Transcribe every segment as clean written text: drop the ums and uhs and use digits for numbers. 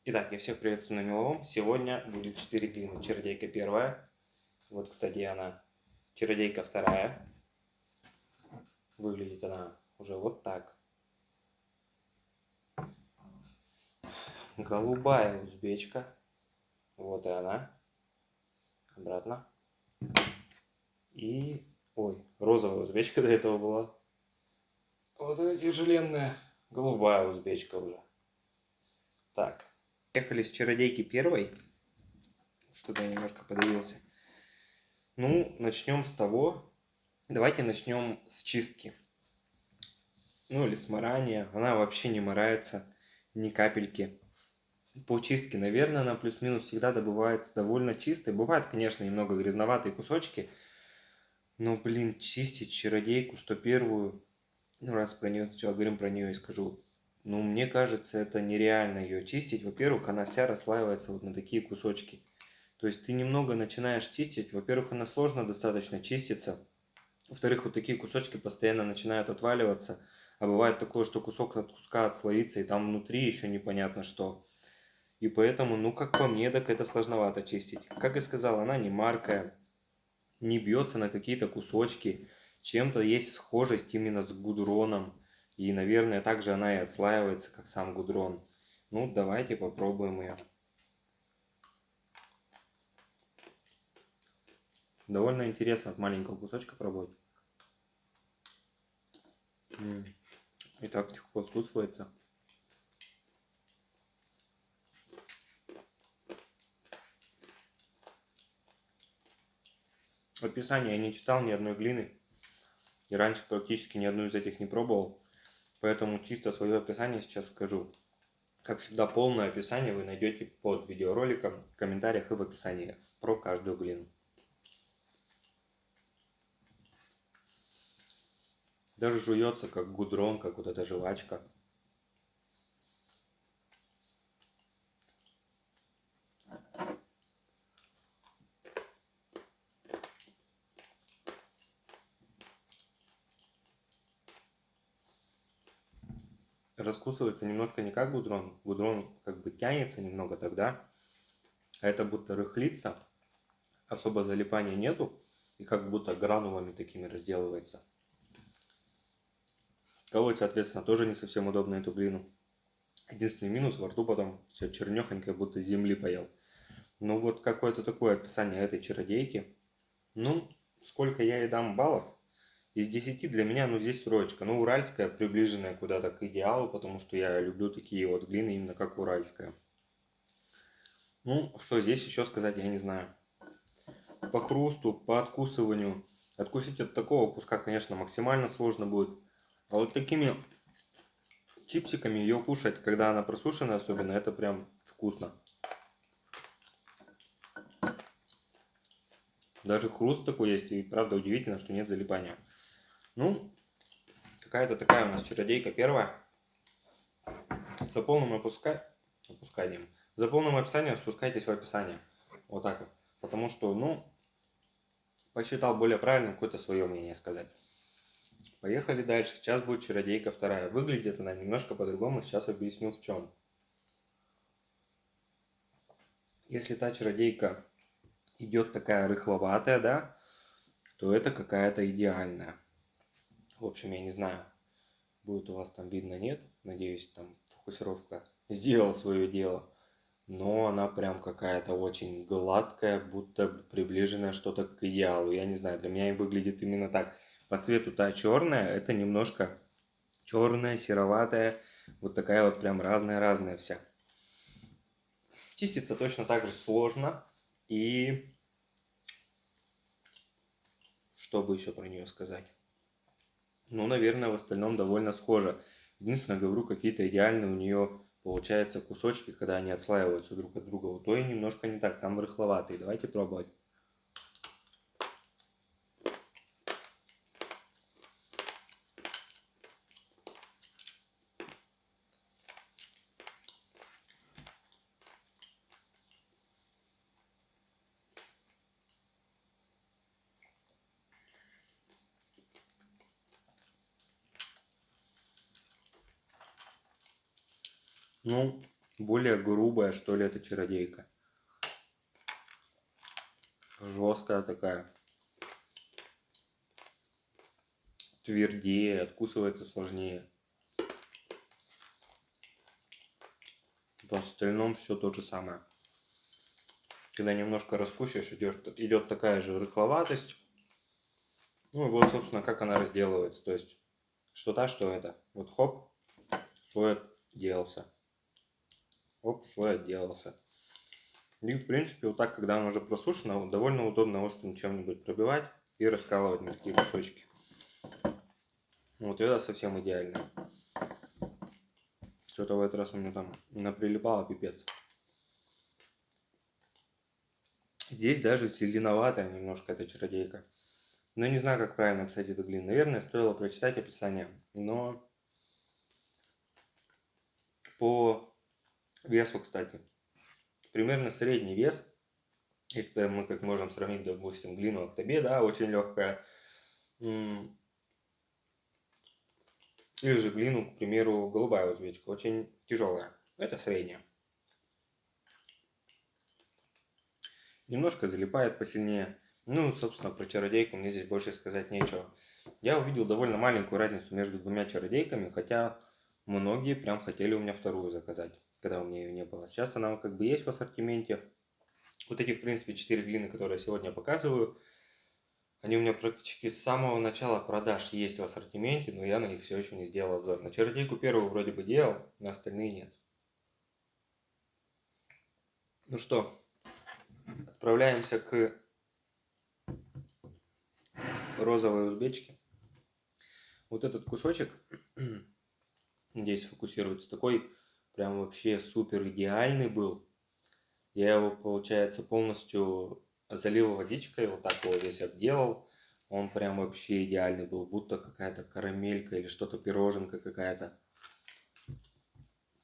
Итак, я всех приветствую на меловом. Сегодня будет 4 глины. Чародейка первая. Вот, кстати, она. Чародейка вторая. Выглядит она уже вот так. Голубая узбечка. Вот и она. Обратно. И... Ой, розовая узбечка до этого была. Вот эта тяжеленная. Голубая узбечка уже. Так. Ехали с чародейки первой. Что-то я немножко подавился. Ну, начнем с того. Давайте начнем с чистки. Ну или смарания. Она вообще не морается ни капельки. По чистке, наверное, она плюс-минус всегда добывается довольно чистой. Бывают, конечно, немного грязноватые кусочки. Но, блин, чистить чародейку, что первую, ну раз про нее сначала говорим про нее и скажу. Ну, мне кажется, это нереально ее чистить. Во-первых, она вся расслаивается вот на такие кусочки. То есть ты немного начинаешь чистить. Во-первых, она сложно достаточно чистится. Во-вторых, вот такие кусочки постоянно начинают отваливаться. А бывает такое, что кусок от куска отслоится, и там внутри еще непонятно что. И поэтому, ну как по мне, так это сложновато чистить. Как и сказал, она не маркая, не бьется на какие-то кусочки. Чем-то есть схожесть именно с гудроном. И, наверное, также она и отслаивается, как сам гудрон. Ну, давайте попробуем ее. Довольно интересно от маленького кусочка пробовать. И так легко откусывается. Описание я не читал ни одной глины. И раньше практически ни одну из этих не пробовал. Поэтому чисто свое описание сейчас скажу. Как всегда, полное описание вы найдете под видеороликом, в комментариях и в описании про каждую глину. Даже жуется как гудрон, как вот эта жвачка. Раскусывается немножко не как гудрон. Гудрон как бы тянется немного тогда. А это будто рыхлится. Особо залипания нету. И как будто гранулами такими разделывается. Колоть, соответственно, тоже не совсем удобно эту глину. Единственный минус, во рту потом все чернехонькое, будто с земли поел. Ну вот какое-то такое описание этой чародейки. Ну, сколько я ей дам баллов? Из 10 для меня, ну здесь троечка. Ну, уральская, приближенная куда-то к идеалу, потому что я люблю такие вот глины именно как уральская. Ну, что здесь еще сказать, я не знаю. По хрусту, по откусыванию. Откусить от такого куска, конечно, максимально сложно будет. А вот такими чипсиками ее кушать, когда она просушенная особенно, это прям вкусно. Даже хруст такой есть, и правда удивительно, что нет залипания. Ну, какая-то такая у нас чародейка первая. За полным опусканием. За полным описанием спускайтесь в описание. Вот так вот. Потому что, ну, посчитал более правильным какое-то свое мнение сказать. Поехали дальше. Сейчас будет чародейка вторая. Выглядит она немножко по-другому. Сейчас объясню в чем. Если та чародейка идет такая рыхловатая, да, то это какая-то идеальная. В общем, я не знаю, будет у вас там видно, нет. Надеюсь, там фокусировка сделала свое дело. Но она прям какая-то очень гладкая, будто приближенная что-то к идеалу. Я не знаю, для меня и выглядит именно так. По цвету та черная, это немножко черная, сероватая, вот такая вот прям разная-разная вся. Чистится точно так же сложно. И что бы еще про нее сказать? Ну, наверное, в остальном довольно схоже. Единственное, говорю, какие-то идеальные у нее получаются кусочки, когда они отслаиваются друг от друга. Вот то и немножко не так, там рыхловатые. Давайте пробовать. Ну, более грубая, что ли, эта чародейка. Жесткая такая. Твердее, откусывается сложнее. В остальном все то же самое. Когда немножко раскусишь, идет такая же рыхловатость. Ну и вот, собственно, как она разделывается. То есть, что та, что это. Вот хоп, слой отделался. Оп, слой отделался. И, в принципе, вот так, когда он уже просушен, довольно удобно острым чем-нибудь пробивать и раскалывать на такие кусочки. Вот это совсем идеально. Что-то в этот раз у меня там наприлипало пипец. Здесь даже зеленоватая немножко эта чародейка. Но не знаю, как правильно описать эту глину. Наверное, стоило прочитать описание. Но по весу, кстати, примерно средний вес. Это мы как можем сравнить, допустим, глину Актобе, да, очень легкая. Или же глину, к примеру, голубая узбечка, очень тяжелая. Это средняя. Немножко залипает посильнее. Ну, собственно, про чародейку мне здесь больше сказать нечего. Я увидел довольно маленькую разницу между двумя чародейками, хотя многие прям хотели у меня вторую заказать, когда у меня ее не было. Сейчас она как бы есть в ассортименте. Вот эти, в принципе, 4 глины, которые я сегодня показываю, они у меня практически с самого начала продаж есть в ассортименте, но я на них все еще не сделал обзор. На чародейку первую вроде бы делал, на остальные нет. Ну что, отправляемся к розовой узбечке. Вот этот кусочек, здесь фокусируется, такой прям вообще супер идеальный был. Я его, получается, полностью залил водичкой, вот так его весь обделал. Он прям вообще идеальный был, будто какая-то карамелька или что-то, пироженка какая-то.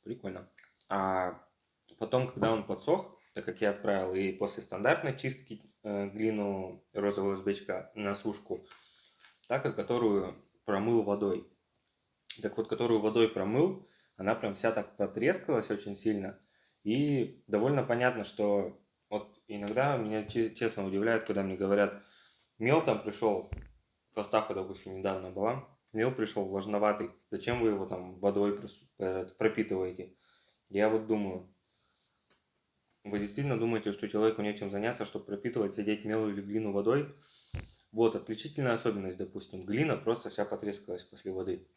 Прикольно. А потом, когда он подсох, так как я отправил и после стандартной чистки глину розовая узбечка на сушку, так и которую промыл водой. Так вот, которую водой промыл, она прям вся так потрескалась очень сильно. И довольно понятно, что вот иногда меня честно удивляет, когда мне говорят, мел там пришел, поставка, допустим, недавно была, мел пришел влажноватый, зачем вы его там водой пропитываете? Я вот думаю, вы действительно думаете, что человеку нечем заняться, чтобы пропитывать, сидеть мел или глину водой? Вот, отличительная особенность, допустим, глина просто вся потрескалась после воды.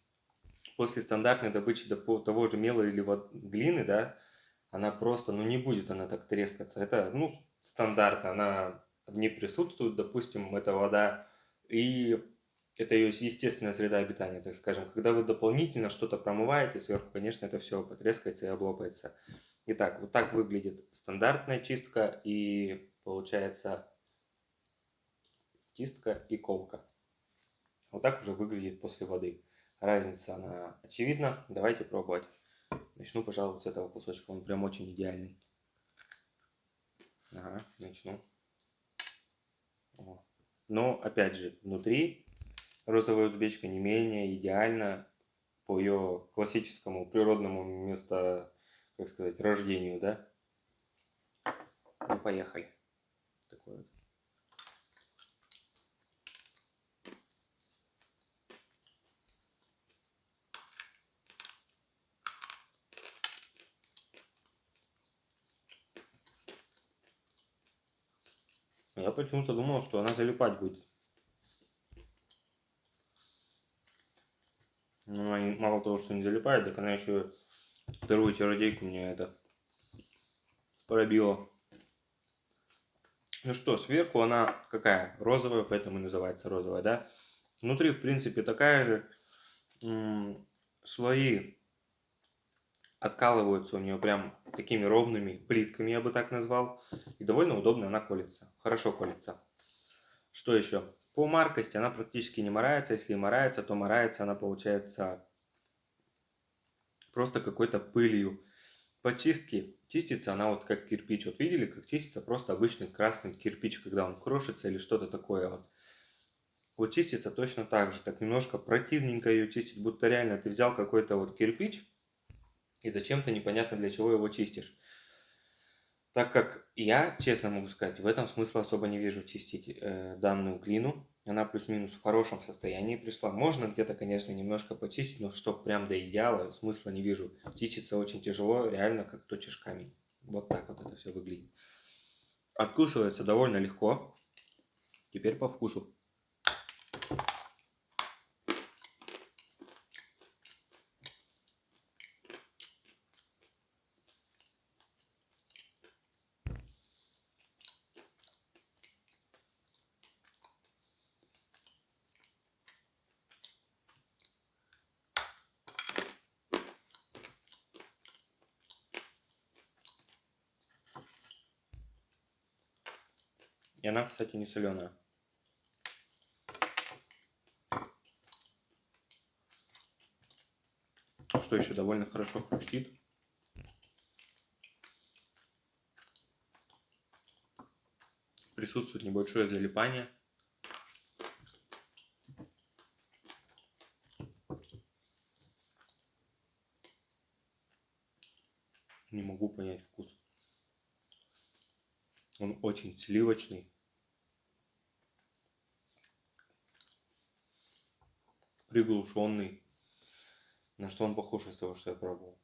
После стандартной добычи того же мела или глины, да, она просто, ну не будет она так трескаться. Это, ну, стандартно, она в ней присутствует, допустим, это вода, и это ее естественная среда обитания, так скажем. Когда вы дополнительно что-то промываете сверху, конечно, это все потрескается и облопается. Итак, вот так выглядит стандартная чистка и получается чистка и колка. Вот так уже выглядит после воды. Разница, она очевидна. Давайте пробовать. Начну, пожалуй, с этого кусочка. Он прям очень идеальный. Ага, начну. О. Но, опять же, внутри розовая узбечка не менее идеальна по ее классическому природному как сказать, рождению, да? Ну, поехали. Такой вот. Я почему-то думал, что она залипать будет. Ну, она мало того, что не залипает, так она еще вторую чародейку мне это пробила. Ну что, сверху она какая? Розовая, поэтому и называется розовая, да? Внутри, в принципе, такая же. Слои откалываются у нее прям такими ровными плитками, я бы так назвал. И довольно удобно она колется. Хорошо колется. Что еще? По маркости она практически не морается. Если и морается, то морается она, получается, просто какой-то пылью. По чистке чистится она вот как кирпич. Вот видели, как чистится просто обычный красный кирпич, когда он крошится или что-то такое вот. Вот чистится точно так же. Так немножко противненько ее чистить, будто реально ты взял какой-то вот кирпич, и зачем-то непонятно для чего его чистишь. Так как я, честно могу сказать, в этом смысла особо не вижу чистить данную глину. Она плюс-минус в хорошем состоянии пришла. Можно где-то, конечно, немножко почистить, но чтоб прям до идеала, смысла не вижу. Чистится очень тяжело, реально как точишь камень. Вот так вот это все выглядит. Откусывается довольно легко. Теперь по вкусу. И она, кстати, не соленая. Что еще довольно хорошо хрустит. Присутствует небольшое залипание. Не могу понять вкус. Он очень сливочный. Приглушенный. На что он похож из того, что я пробовал?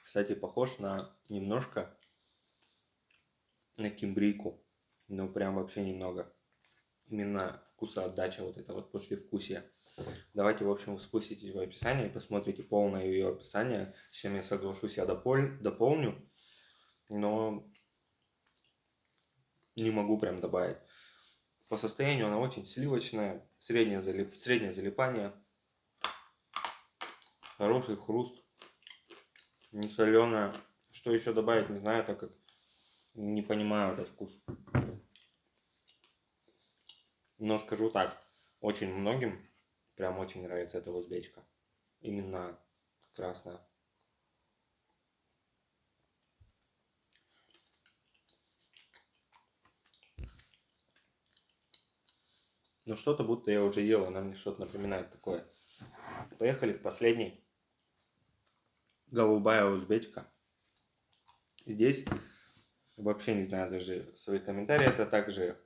Кстати, похож на немножко на кимбрийку. Но прям вообще немного. Именно вкусоотдача, вот это вот послевкусие. Давайте, в общем, вы спуститесь в описание и посмотрите полное ее описание. С чем я соглашусь, я дополню. Но не могу прям добавить. По состоянию она очень сливочная, среднее залипание, хороший хруст, не соленая. Что еще добавить, не знаю, так как не понимаю этот вкус. Но скажу так, очень многим прям очень нравится эта узбечка. Именно красная. Ну что-то будто я уже ел, она мне что-то напоминает такое. Поехали к последней. Голубая узбечка. Здесь вообще не знаю даже свои комментарии. Это также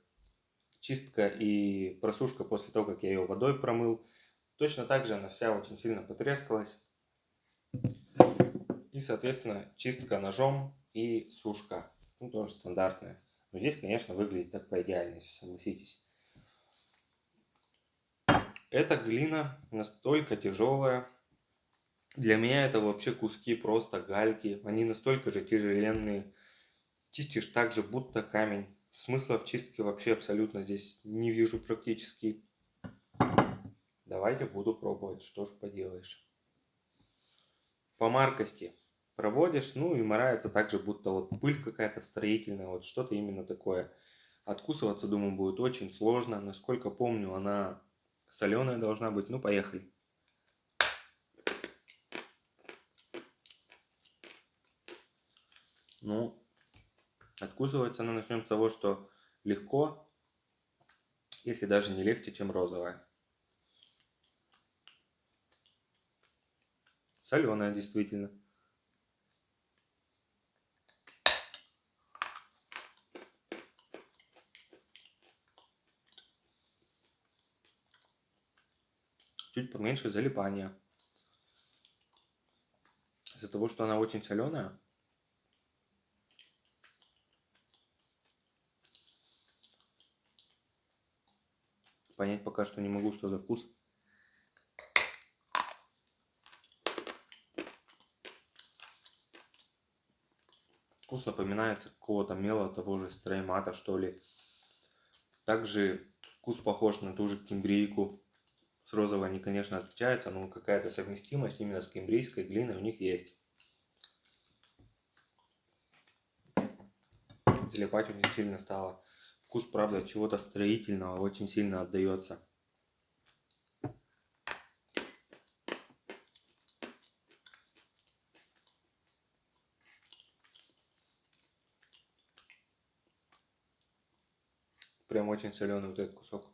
чистка и просушка после того, как я ее водой промыл. Точно так же она вся очень сильно потрескалась. И, соответственно, чистка ножом и сушка. Ну, тоже стандартная. Но здесь, конечно, выглядит так по-идеальному, если согласитесь. Эта глина настолько тяжелая. Для меня это вообще куски просто гальки. Они настолько же тяжеленные. Чистишь так же, будто камень. Смысла в чистке вообще абсолютно здесь не вижу практически. Давайте буду пробовать, что ж поделаешь. По маркости проводишь, ну и морается так же, будто вот пыль какая-то строительная, вот что-то именно такое. Откусываться, думаю, будет очень сложно. Насколько помню, она соленая должна быть. Ну, поехали. Ну, откусываться она начнем с того, что легко, если даже не легче, чем розовая. Соленая, действительно. Чуть поменьше залипания. Из-за того, что она очень соленая, понять пока что не могу, что за вкус. Вкус напоминается какого-то мела, того же стреймата, что ли. Также вкус похож на ту же кимбрийку. С розовой они, конечно, отличаются, но какая-то совместимость именно с кимбрийской глиной у них есть. Залипать очень сильно стало. Вкус, правда, чего-то строительного очень сильно отдается. Прям очень соленый вот этот кусок.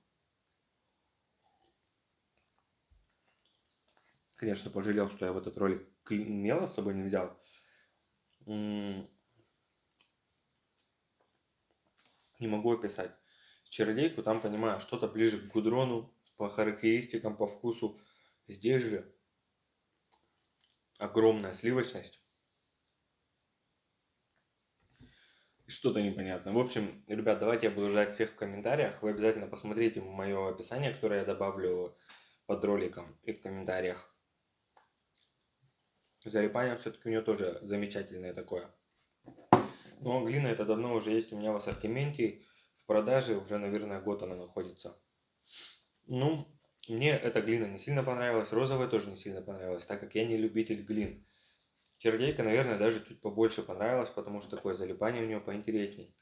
конечно, пожалел, что я в этот ролик мела с собой не взял. Не могу описать. Чародейку там, понимаю, что-то ближе к гудрону, по характеристикам, по вкусу. Здесь же огромная сливочность. Что-то непонятно. В общем, ребят, давайте я буду ждать всех в комментариях. Вы обязательно посмотрите мое описание, которое я добавлю под роликом и в комментариях. Залипание все-таки у нее тоже замечательное такое. Но глина это давно уже есть у меня в ассортименте. В продаже уже, наверное, год она находится. Ну, мне эта глина не сильно понравилась. Розовая тоже не сильно понравилась, так как я не любитель глин. Чародейка, наверное, даже чуть побольше понравилась, потому что такое залипание у нее поинтересней.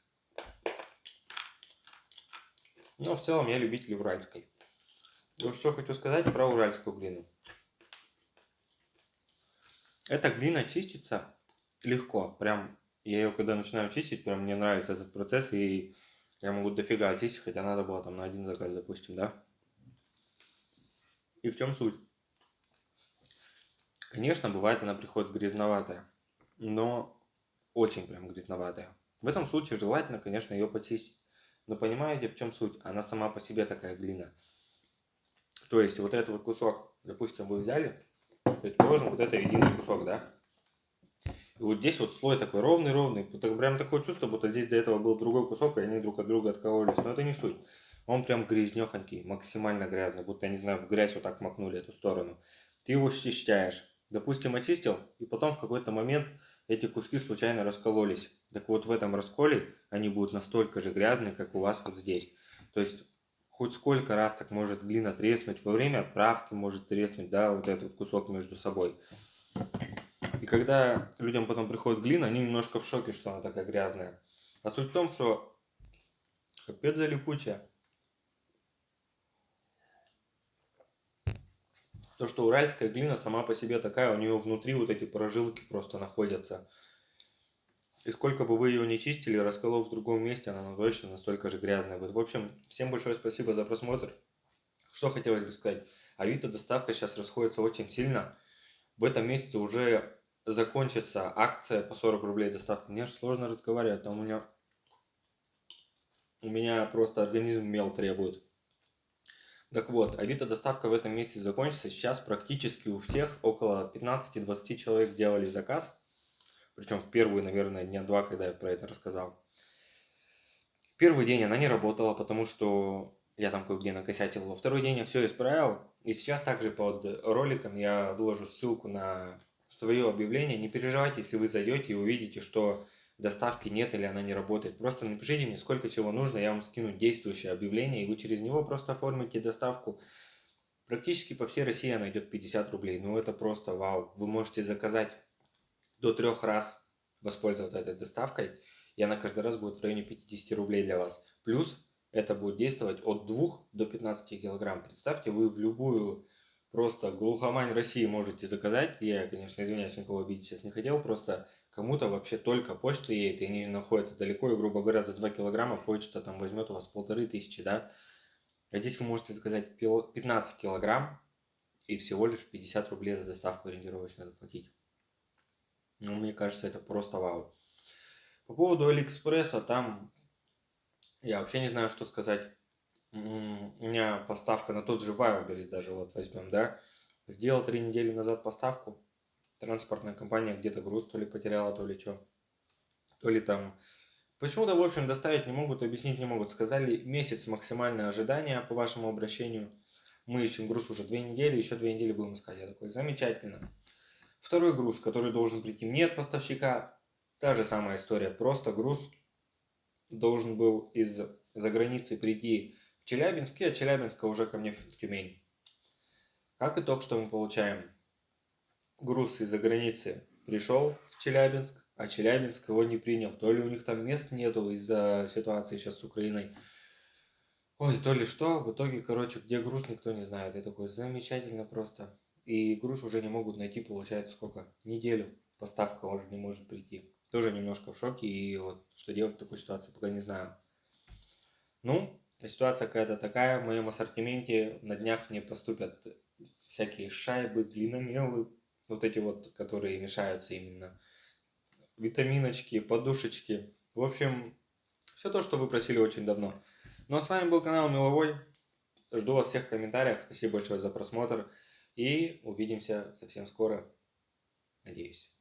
Но в целом я любитель уральской. Вот что хочу сказать про уральскую глину. Эта глина чистится легко. Прям я ее когда начинаю чистить, прям мне нравится этот процесс, и я могу дофига очистить, хотя надо было там на один заказ, допустим, да? И в чем суть? Конечно, бывает она приходит грязноватая, но очень прям грязноватая. В этом случае желательно, конечно, ее почистить. Но понимаете, в чем суть? Она сама по себе такая глина. То есть вот этот вот кусок, допустим, вы взяли, предположим, вот это единый кусок, да? И вот здесь вот слой такой ровный-ровный. Прям такое чувство, будто здесь до этого был другой кусок, и они друг от друга откололись. Но это не суть. Он прям грязнехонький, максимально грязный, будто, я не знаю, в грязь вот так макнули эту сторону. Ты его счищаешь. Допустим, очистил, и потом в какой-то момент эти куски случайно раскололись. Так вот в этом расколе они будут настолько же грязные, как у вас вот здесь. То есть хоть сколько раз так может глина треснуть, во время отправки может треснуть, да, вот этот кусок между собой. И когда людям потом приходит глина, они немножко в шоке, что она такая грязная. А суть в том, что капец залипучая. То, что уральская глина сама по себе такая, у нее внутри вот эти прожилки просто находятся. И сколько бы вы ее не чистили, расколов в другом месте, она точно настолько же грязная будет. В общем, всем большое спасибо за просмотр. Что хотелось бы сказать. Авито доставка сейчас расходится очень сильно. В этом месяце уже закончится акция по 40 рублей доставка. Мне же сложно разговаривать, там у меня просто организм мел требует. Так вот, Авито доставка в этом месяце закончится. Сейчас практически у всех около 15-20 человек делали заказ. Причем в первые, наверное, дня два, когда я про это рассказал. В первый день она не работала, потому что я там кое-где накосятил. Во второй день я все исправил. И сейчас также под роликом я выложу ссылку на свое объявление. Не переживайте, если вы зайдете и увидите, что доставки нет или она не работает. Просто напишите мне, сколько чего нужно, я вам скину действующее объявление, и вы через него просто оформите доставку. Практически по всей России она идет 50 рублей. Ну это просто вау. Вы можете заказать до 3 раз, воспользоваться этой доставкой, и она каждый раз будет в районе 50 рублей для вас. Плюс это будет действовать от 2 до 15 килограмм. Представьте, вы в любую просто глухомань России можете заказать. Я, конечно, извиняюсь, никого обидеть сейчас не хотел, просто кому-то вообще только почта едет, и они находятся далеко, и, грубо говоря, за 2 килограмма почта там возьмет у вас 1500, да? А здесь вы можете заказать 15 килограмм и всего лишь 50 рублей за доставку ориентировочно заплатить. Ну, мне кажется, это просто вау. По поводу Алиэкспресса, там я вообще не знаю, что сказать. У меня поставка на тот же Wildberries даже, вот возьмем, да. Сделал 3 недели назад поставку. Транспортная компания где-то груз то ли потеряла, то ли что. То ли там... Почему-то, в общем, доставить не могут, объяснить не могут. Сказали, месяц максимальное ожидание по вашему обращению. Мы ищем груз уже 2 недели, еще 2 недели будем искать. Я такой, замечательно. Второй груз, который должен прийти мне от поставщика, та же самая история. Просто груз должен был из-за границы прийти в Челябинск, и от Челябинска уже ко мне в Тюмень. Как итог, что мы получаем? Груз из-за границы пришел в Челябинск, а Челябинск его не принял. То ли у них там мест нету из-за ситуации сейчас с Украиной. Ой, то ли что. В итоге, короче, где груз, никто не знает. Я такой, замечательно просто. И груз уже не могут найти, получается, сколько? Неделю. Поставка уже не может прийти. Тоже немножко в шоке. И вот что делать в такой ситуации, пока не знаю. Ну, ситуация какая-то такая. В моем ассортименте на днях мне поступят всякие шайбы, глиномелы, вот эти вот, которые мешаются именно, витаминочки, подушечки. В общем, все то, что вы просили очень давно. Ну а с вами был канал Меловой. Жду вас всех в комментариях. Спасибо большое за просмотр. И увидимся совсем скоро. Надеюсь.